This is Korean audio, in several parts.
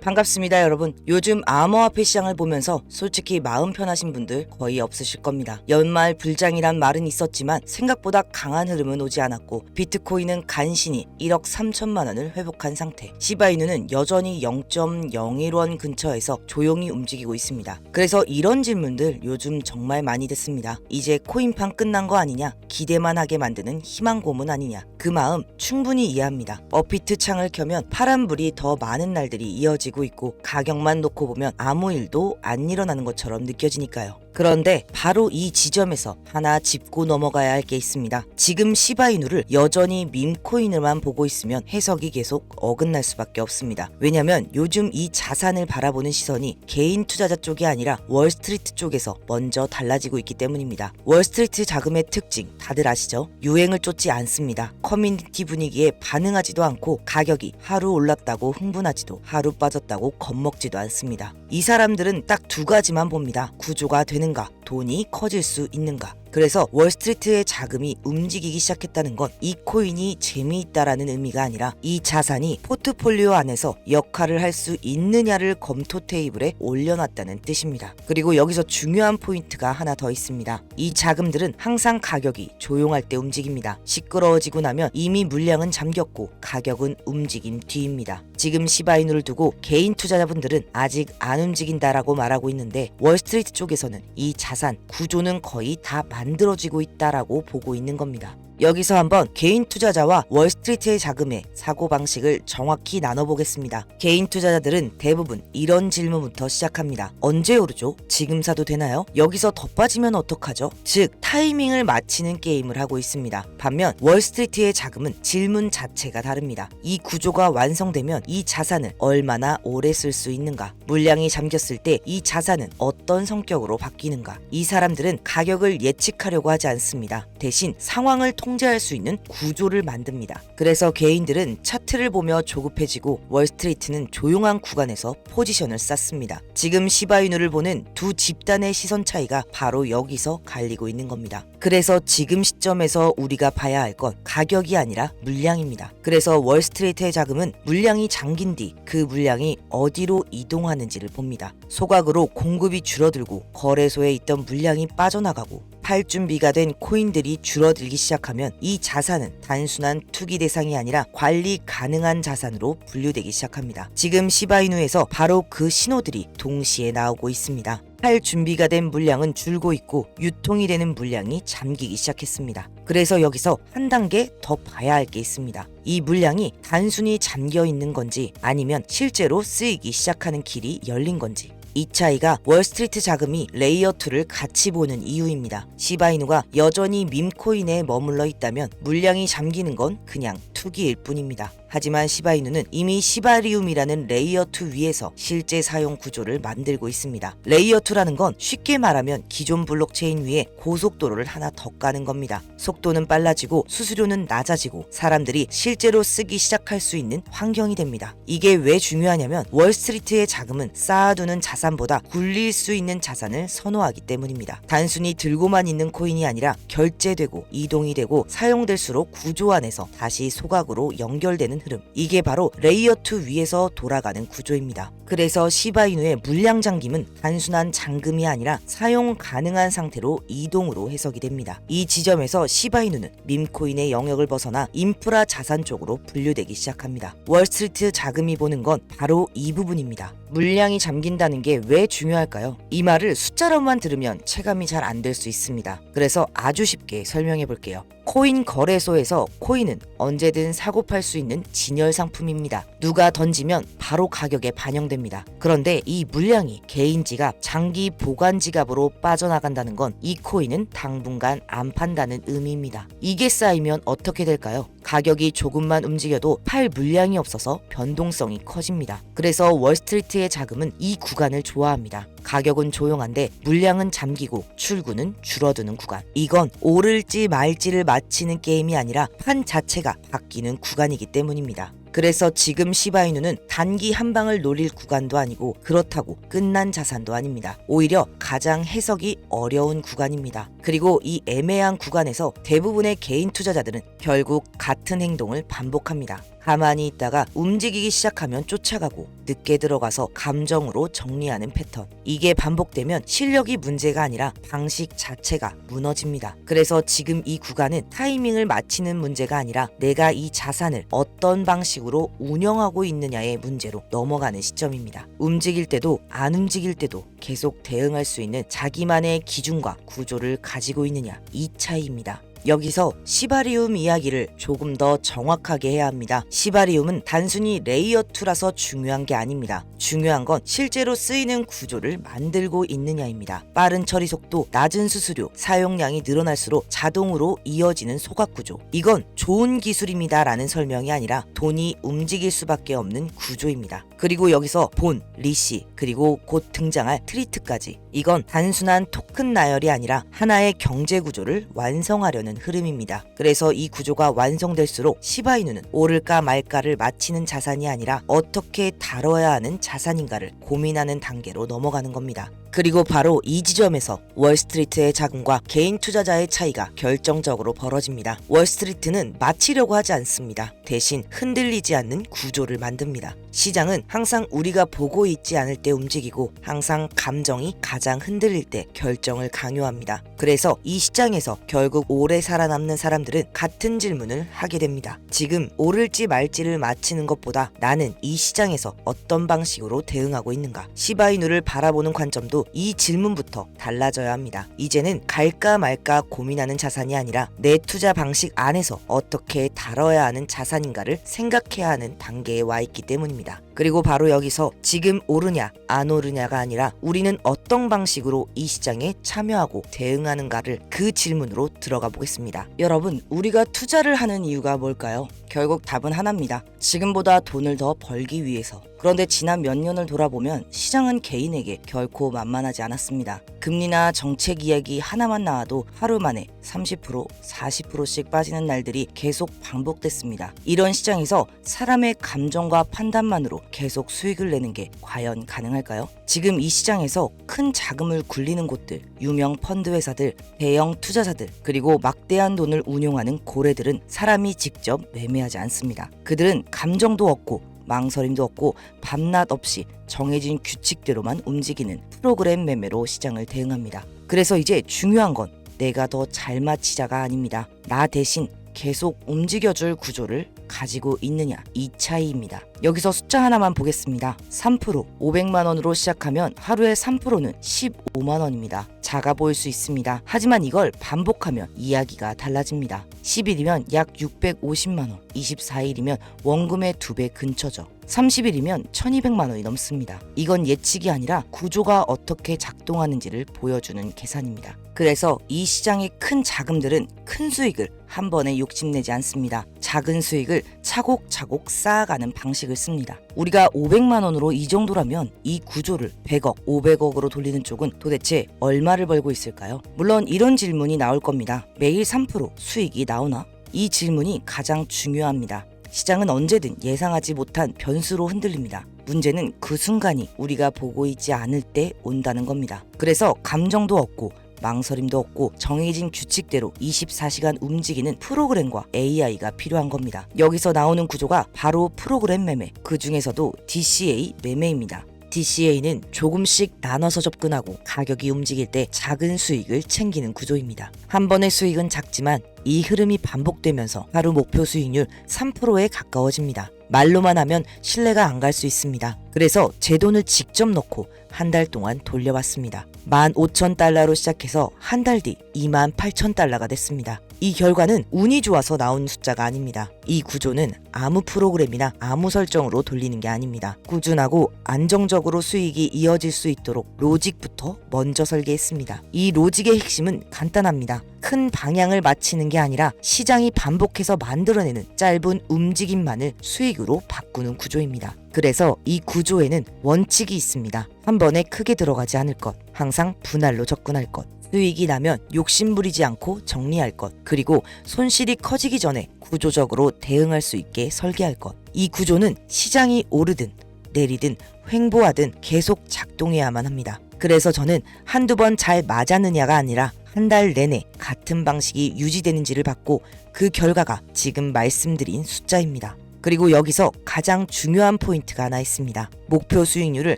반갑습니다, 여러분. 요즘 암호화폐 시장을 보면서 솔직히 마음 편하신 분들 거의 없으실 겁니다. 연말 불장이란 말은 있었지만 생각보다 강한 흐름은 오지 않았고, 비트코인은 간신히 1억 3천만 원을 회복한 상태, 시바이누는 여전히 0.01원 근처에서 조용히 움직이고 있습니다. 그래서 이런 질문들 요즘 정말 많이 듣습니다. 이제 코인판 끝난 거 아니냐? 기대만 하게 만드는 희망 고문 아니냐? 그 마음 충분히 이해합니다. 업비트 창을 켜면 파란불이 더 많은 날들이 이어지고 있고, 가격만 놓고 보면 아무 일도 안 일어나는 것처럼 느껴지니까요. 그런데 바로 이 지점에서 하나 짚고 넘어가야 할 게 있습니다. 지금 시바이누를 여전히 밈코인으로만 보고 있으면 해석이 계속 어긋날 수밖에 없습니다. 왜냐면 요즘 이 자산을 바라보는 시선이 개인 투자자 쪽이 아니라 월스트리트 쪽에서 먼저 달라지고 있기 때문입니다. 월스트리트 자금의 특징 다들 아시죠? 유행을 쫓지 않습니다. 커뮤니티 분위기에 반응하지도 않고, 가격이 하루 올랐다고 흥분하지도, 하루 빠졌다고 겁먹지도 않습니다. 이 사람들은 딱 두 가지만 봅니다. 구조가 되는가, 돈이 커질 수 있는가. 그래서 월스트리트의 자금이 움직이기 시작했다는 건 이 코인이 재미있다라는 의미가 아니라 이 자산이 포트폴리오 안에서 역할을 할 수 있느냐를 검토 테이블에 올려놨다는 뜻입니다. 그리고 여기서 중요한 포인트가 하나 더 있습니다. 이 자금들은 항상 가격이 조용할 때 움직입니다. 시끄러워지고 나면 이미 물량은 잠겼고 가격은 움직임 뒤입니다. 지금 시바이누를 두고 개인 투자자분들은 아직 안 움직인다라고 말하고 있는데, 월스트리트 쪽에서는 이 자산 구조는 거의 다 만들어지고 있다라고 보고 있는 겁니다. 여기서 한번 개인 투자자와 월스트리트의 자금의 사고방식을 정확히 나눠보겠습니다. 개인 투자자들은 대부분 이런 질문부터 시작합니다. 언제 오르죠? 지금 사도 되나요? 여기서 더 빠지면 어떡하죠? 즉, 타이밍을 맞히는 게임을 하고 있습니다. 반면 월스트리트의 자금은 질문 자체가 다릅니다. 이 구조가 완성되면 이 자산을 얼마나 오래 쓸 수 있는가? 물량이 잠겼을 때 이 자산은 어떤 성격으로 바뀌는가? 이 사람들은 가격을 예측하려고 하지 않습니다. 대신 상황을 통제할 수 있는 구조를 만듭니다. 그래서 개인들은 차트를 보며 조급해지고, 월스트리트는 조용한 구간에서 포지션을 쌓습니다. 지금 시바이누를 보는 두 집단의 시선 차이가 바로 여기서 갈리고 있는 겁니다. 그래서 지금 시점에서 우리가 봐야 할 건 가격이 아니라 물량입니다. 그래서 월스트리트의 자금은 물량이 잠긴 뒤 그 물량이 어디로 이동하는지를 봅니다. 소각으로 공급이 줄어들고 거래소에 있던 물량이 빠져나가고 팔 준비가 된 코인들이 줄어들기 시작하면 이 자산은 단순한 투기 대상이 아니라 관리 가능한 자산으로 분류되기 시작합니다. 지금 시바이누에서 바로 그 신호들이 동시에 나오고 있습니다. 팔 준비가 된 물량은 줄고 있고, 유통이 되는 물량이 잠기기 시작했습니다. 그래서 여기서 한 단계 더 봐야 할 게 있습니다. 이 물량이 단순히 잠겨 있는 건지, 아니면 실제로 쓰이기 시작하는 길이 열린 건지. 이 차이가 월스트리트 자금이 레이어 2를 같이 보는 이유입니다. 시바이누가 여전히 밈코인에 머물러 있다면 물량이 잠기는 건 그냥 투기일 뿐입니다. 하지만 시바이누는 이미 시바리움이라는 레이어 2 위에서 실제 사용 구조를 만들고 있습니다. 레이어 2라는 건 쉽게 말하면 기존 블록체인 위에 고속도로를 하나 더 까는 겁니다. 속도는 빨라지고 수수료는 낮아지고 사람들이 실제로 쓰기 시작할 수 있는 환경이 됩니다. 이게 왜 중요하냐면, 월스트리트의 자금은 쌓아두는 자산보다 굴릴 수 있는 자산을 선호하기 때문입니다. 단순히 들고만 있는 코인이 아니라 결제되고 이동이 되고 사용될수록 구조 안에서 다시 소각으로 연결되는 흐름, 이게 바로 레이어 2 위에서 돌아가는 구조입니다. 그래서 시바이누의 물량 잠김은 단순한 잠금이 아니라 사용 가능한 상태로 이동으로 해석이 됩니다. 이 지점에서 시바이누는 밈코인의 영역을 벗어나 인프라 자산 쪽으로 분류되기 시작합니다. 월스트리트 자금이 보는 건 바로 이 부분입니다. 물량이 잠긴다는 게 왜 중요할까요? 이 말을 숫자로만 들으면 체감이 잘 안 될 수 있습니다. 그래서 아주 쉽게 설명해 볼게요. 코인 거래소에서 코인은 언제든 사고 팔 수 있는 진열 상품입니다. 누가 던지면 바로 가격에 반영됩니다. 그런데 이 물량이 개인 지갑, 장기 보관 지갑으로 빠져나간다는 건 이 코인은 당분간 안 판다는 의미입니다. 이게 쌓이면 어떻게 될까요? 가격이 조금만 움직여도 팔 물량이 없어서 변동성이 커집니다. 그래서 월스트리트의 자금은 이 구간을 좋아합니다. 가격은 조용한데 물량은 잠기고 출구는 줄어드는 구간. 이건 오를지 말지를 맞히는 게임이 아니라 판 자체가 바뀌는 구간이기 때문입니다. 그래서 지금 시바이누는 단기 한 방을 노릴 구간도 아니고, 그렇다고 끝난 자산도 아닙니다. 오히려 가장 해석이 어려운 구간입니다. 그리고 이 애매한 구간에서 대부분의 개인 투자자들은 결국 같은 행동을 반복합니다. 가만히 있다가 움직이기 시작하면 쫓아가고 늦게 들어가서 감정으로 정리하는 패턴. 이게 반복되면 실력이 문제가 아니라 방식 자체가 무너집니다. 그래서 지금 이 구간은 타이밍을 맞히는 문제가 아니라 내가 이 자산을 어떤 방식으로 운영하고 있느냐의 문제로 넘어가는 시점입니다. 움직일 때도 안 움직일 때도 계속 대응할 수 있는 자기만의 기준과 구조를 가지고 있느냐, 이 차이입니다. 여기서 시바리움 이야기를 조금 더 정확하게 해야 합니다. 시바리움은 단순히 레이어 2라서 중요한 게 아닙니다. 중요한 건 실제로 쓰이는 구조를 만들고 있느냐입니다. 빠른 처리 속도, 낮은 수수료, 사용량이 늘어날수록 자동으로 이어지는 소각 구조. 이건 좋은 기술입니다 라는 설명이 아니라 돈이 움직일 수밖에 없는 구조입니다. 그리고 여기서 본, 리시, 그리고 곧 등장할 트리트까지. 이건 단순한 토큰 나열이 아니라 하나의 경제 구조를 완성하려는 흐름입니다. 그래서 이 구조가 완성될수록 시바이누는 오를까 말까를 맞히는 자산이 아니라 어떻게 다뤄야 하는 자산인가를 고민하는 단계로 넘어가는 겁니다. 그리고 바로 이 지점에서 월스트리트의 자금과 개인 투자자의 차이가 결정적으로 벌어집니다. 월스트리트는 맞히려고 하지 않습니다. 대신 흔들리지 않는 구조를 만듭니다. 시장은 항상 우리가 보고 있지 않을 때 움직이고 항상 감정이 가장 흔들릴 때 결정을 강요합니다. 그래서 이 시장에서 결국 오래 살아남는 사람들은 같은 질문을 하게 됩니다. 지금 오를지 말지를 맞히는 것보다 나는 이 시장에서 어떤 방식으로 대응하고 있는가? 시바이누를 바라보는 관점도 이 질문부터 달라져야 합니다. 이제는 갈까 말까 고민하는 자산이 아니라 내 투자 방식 안에서 어떻게 다뤄야 하는 자산인가를 생각해야 하는 단계에 와 있기 때문입니다. 그리고 바로 여기서 지금 오르냐 안 오르냐가 아니라 우리는 어떤 방식으로 이 시장에 참여하고 대응하는가를 그 질문으로 들어가 보겠습니다. 여러분, 우리가 투자를 하는 이유가 뭘까요? 결국 답은 하나입니다. 지금보다 돈을 더 벌기 위해서. 그런데 지난 몇 년을 돌아보면 시장은 개인에게 결코 만만하지 않았습니다. 금리나 정책 이야기 하나만 나와도 하루 만에 30%, 40%씩 빠지는 날들이 계속 반복됐습니다. 이런 시장에서 사람의 감정과 판단만으로 계속 수익을 내는 게 과연 가능할까요? 지금 이 시장에서 큰 자금을 굴리는 곳들, 유명 펀드 회사들, 대형 투자자들, 그리고 막대한 돈을 운용하는 고래들은 사람이 직접 매매하지 않습니다. 그들은 감정도 없고 망설임도 없고 밤낮 없이 정해진 규칙대로만 움직이는 프로그램 매매로 시장을 대응합니다. 그래서 이제 중요한 건 내가 더 잘 맞히자가 아닙니다. 나 대신 계속 움직여줄 구조를 가지고 있느냐, 이 차이입니다. 여기서 숫자 하나만 보겠습니다. 3%, 500만 원으로 시작하면 하루에 3%는 15만 원입니다. 작아 보일 수 있습니다. 하지만 이걸 반복하면 이야기가 달라집니다. 10일이면 약 650만 원, 24일이면 원금의 2배 근처죠. 30일이면 1200만 원이 넘습니다. 이건 예측이 아니라 구조가 어떻게 작동하는지를 보여주는 계산입니다. 그래서 이 시장의 큰 자금들은 큰 수익을 한 번에 욕심내지 않습니다. 작은 수익을 차곡차곡 쌓아가는 방식을 씁니다. 우리가 500만 원으로 이 정도라면 이 구조를 100억, 500억으로 돌리는 쪽은 도대체 얼마를 벌고 있을까요? 물론 이런 질문이 나올 겁니다. 매일 3% 수익이 나오나? 이 질문이 가장 중요합니다. 시장은 언제든 예상하지 못한 변수로 흔들립니다. 문제는 그 순간이 우리가 보고 있지 않을 때 온다는 겁니다. 그래서 감정도 없고 망설임도 없고 정해진 규칙대로 24시간 움직이는 프로그램과 AI가 필요한 겁니다. 여기서 나오는 구조가 바로 프로그램 매매, 그 중에서도 DCA 매매입니다. DCA는 조금씩 나눠서 접근하고 가격이 움직일 때 작은 수익을 챙기는 구조입니다. 한 번의 수익은 작지만 이 흐름이 반복되면서 하루 목표 수익률 3%에 가까워집니다. 말로만 하면 신뢰가 안 갈 수 있습니다. 그래서 제 돈을 직접 넣고 한 달 동안 돌려봤습니다. 15,000달러로 시작해서 한 달 뒤 28,000달러가 됐습니다. 이 결과는 운이 좋아서 나온 숫자가 아닙니다. 이 구조는 아무 프로그램이나 아무 설정으로 돌리는 게 아닙니다. 꾸준하고 안정적으로 수익이 이어질 수 있도록 로직부터 먼저 설계했습니다. 이 로직의 핵심은 간단합니다. 큰 방향을 맞히는 게 아니라 시장이 반복해서 만들어내는 짧은 움직임만을 수익으로 바꾸는 구조입니다. 그래서 이 구조에는 원칙이 있습니다. 한 번에 크게 들어가지 않을 것, 항상 분할로 접근할 것, 수익이 나면 욕심부리지 않고 정리할 것, 그리고 손실이 커지기 전에 구조적으로 대응할 수 있게 설계할 것. 이 구조는 시장이 오르든 내리든 횡보하든 계속 작동해야만 합니다. 그래서 저는 한두 번 잘 맞았느냐가 아니라 한 달 내내 같은 방식이 유지되는지를 봤고 그 결과가 지금 말씀드린 숫자입니다. 그리고 여기서 가장 중요한 포인트가 하나 있습니다. 목표 수익률을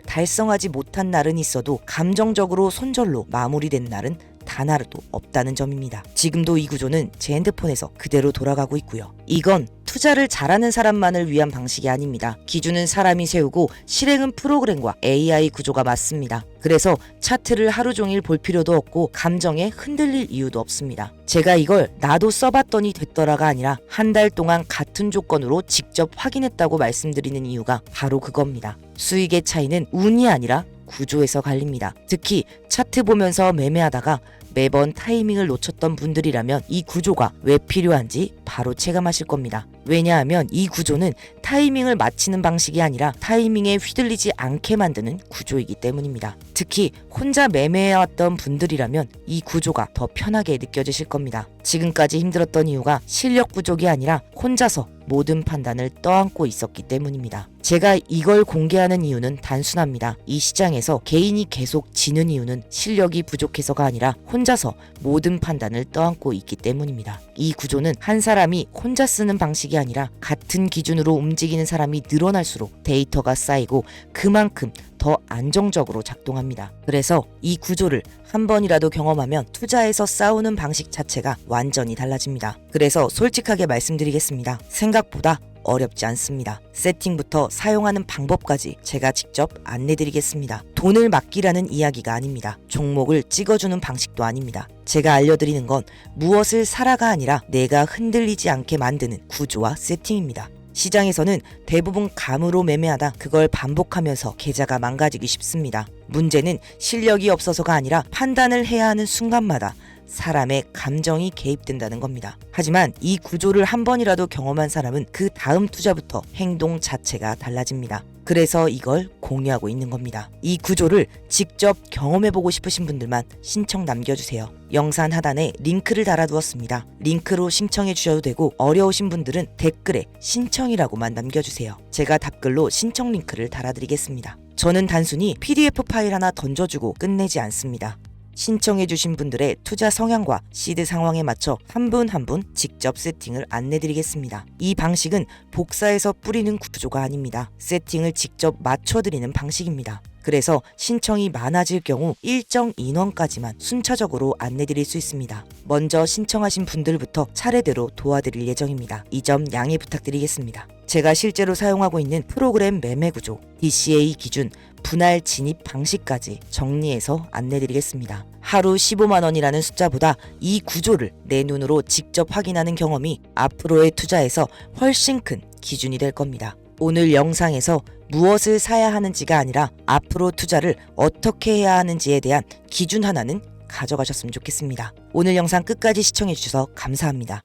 달성하지 못한 날은 있어도 감정적으로 손절로 마무리된 날은 단 하루도 없다는 점입니다. 지금도 이 구조는 제 핸드폰에서 그대로 돌아가고 있고요. 이건 투자를 잘하는 사람만을 위한 방식이 아닙니다. 기준은 사람이 세우고 실행은 프로그램과 AI 구조가 맞습니다. 그래서 차트를 하루 종일 볼 필요도 없고 감정에 흔들릴 이유도 없습니다. 제가 이걸 나도 써봤더니 됐더라가 아니라 한 달 동안 같은 조건으로 직접 확인했다고 말씀드리는 이유가 바로 그겁니다. 수익의 차이는 운이 아니라 구조에서 갈립니다. 특히 차트 보면서 매매하다가 매번 타이밍을 놓쳤던 분들이라면 이 구조가 왜 필요한지 바로 체감하실 겁니다. 왜냐하면 이 구조는 타이밍을 맞추는 방식이 아니라 타이밍에 휘둘리지 않게 만드는 구조이기 때문입니다. 특히 혼자 매매해왔던 분들이라면 이 구조가 더 편하게 느껴지실 겁니다. 지금까지 힘들었던 이유가 실력 부족이 아니라 혼자서 모든 판단을 떠안고 있었기 때문입니다. 제가 이걸 공개하는 이유는 단순합니다. 이 시장에서 개인이 계속 지는 이유는 실력이 부족해서가 아니라 혼자서 모든 판단을 떠안고 있기 때문입니다. 이 구조는 한 사람이 혼자 쓰는 방식이 아니라 같은 기준으로 움직이는 사람이 늘어날수록 데이터가 쌓이고 그만큼 더 안정적으로 작동합니다. 그래서 이 구조를 한 번이라도 경험하면 투자에서 싸우는 방식 자체가 완전히 달라집니다. 그래서 솔직하게 말씀드리겠습니다. 생각보다 어렵지 않습니다. 세팅부터 사용하는 방법까지 제가 직접 안내드리겠습니다. 돈을 맡기라는 이야기가 아닙니다. 종목을 찍어주는 방식도 아닙니다. 제가 알려드리는 건 무엇을 사라가 아니라 내가 흔들리지 않게 만드는 구조와 세팅입니다. 시장에서는 대부분 감으로 매매하다 그걸 반복하면서 계좌가 망가지기 쉽습니다. 문제는 실력이 없어서가 아니라 판단을 해야 하는 순간마다 사람의 감정이 개입된다는 겁니다. 하지만 이 구조를 한 번이라도 경험한 사람은 그 다음 투자부터 행동 자체가 달라집니다. 그래서 이걸 공유하고 있는 겁니다. 이 구조를 직접 경험해보고 싶으신 분들만 신청 남겨주세요. 영상 하단에 링크를 달아두었습니다. 링크로 신청해 주셔도 되고 어려우신 분들은 댓글에 신청이라고만 남겨주세요. 제가 답글로 신청 링크를 달아드리겠습니다. 저는 단순히 PDF 파일 하나 던져주고 끝내지 않습니다. 신청해주신 분들의 투자 성향과 시드 상황에 맞춰 한 분 한 분 직접 세팅을 안내드리겠습니다. 이 방식은 복사해서 뿌리는 구조가 아닙니다. 세팅을 직접 맞춰드리는 방식입니다. 그래서 신청이 많아질 경우 일정 인원까지만 순차적으로 안내드릴 수 있습니다. 먼저 신청하신 분들부터 차례대로 도와드릴 예정입니다. 이 점 양해 부탁드리겠습니다. 제가 실제로 사용하고 있는 프로그램 매매 구조, DCA 기준, 분할 진입 방식까지 정리해서 안내드리겠습니다. 하루 15만 원이라는 숫자보다 이 구조를 내 눈으로 직접 확인하는 경험이 앞으로의 투자에서 훨씬 큰 기준이 될 겁니다. 오늘 영상에서 무엇을 사야 하는지가 아니라 앞으로 투자를 어떻게 해야 하는지에 대한 기준 하나는 가져가셨으면 좋겠습니다. 오늘 영상 끝까지 시청해주셔서 감사합니다.